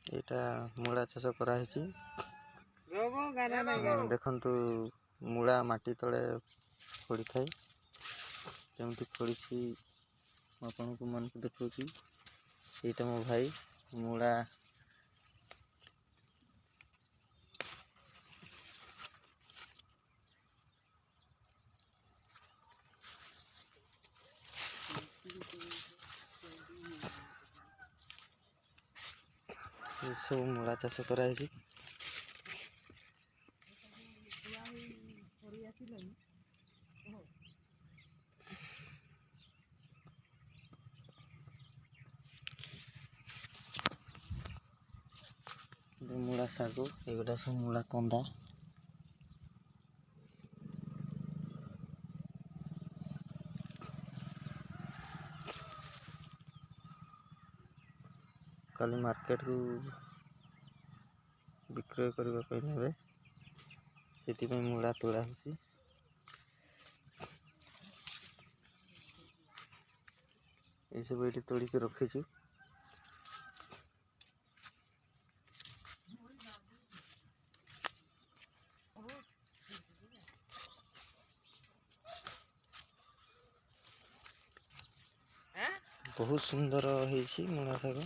यहाँ मूला चाष कराई देखु मूला माटी तले पड़ी थाए जमी पड़ी आपन को मन को देखा यहाँ मो भाई मूला सब मूला चाष कराई मूला साग एगुड़ा सब मूला कंदा काली मार्केट को विक्रय करने ने से मूला तोड़ा होती ये सब ये तोड़िक रखी बहुत सुंदर है मूला साग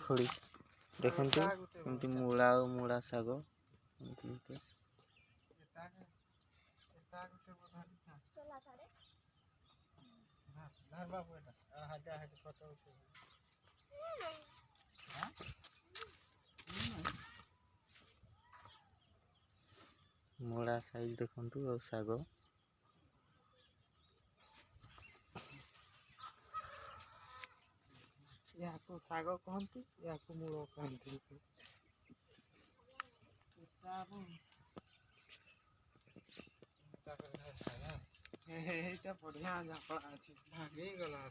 फड़ी देखते मूला और मूला साग मूला साइज देखु और साग या को साग कहती या को मूल कहती बढ़िया झापड़ा अच्छी भागी गला